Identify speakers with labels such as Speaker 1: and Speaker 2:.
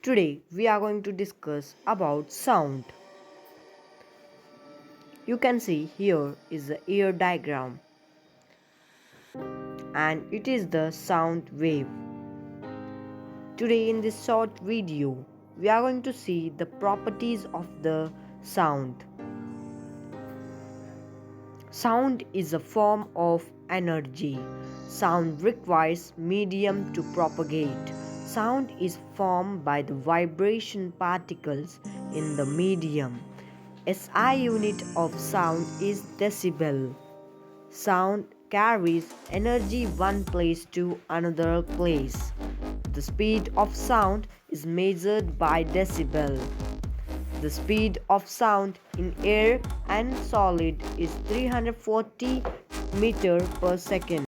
Speaker 1: Today we are going to discuss about sound. You can see here is the ear diagram and it is the sound wave. Today in this short video we are going to see the properties of the sound. Sound is a form of energy. Sound requires medium to propagate. Sound is formed by the vibration particles in the medium. SI unit of sound is decibel. Sound carries energy one place to another place. The speed of sound is measured by decibel. The speed of sound in air and solid is 340 meter per second.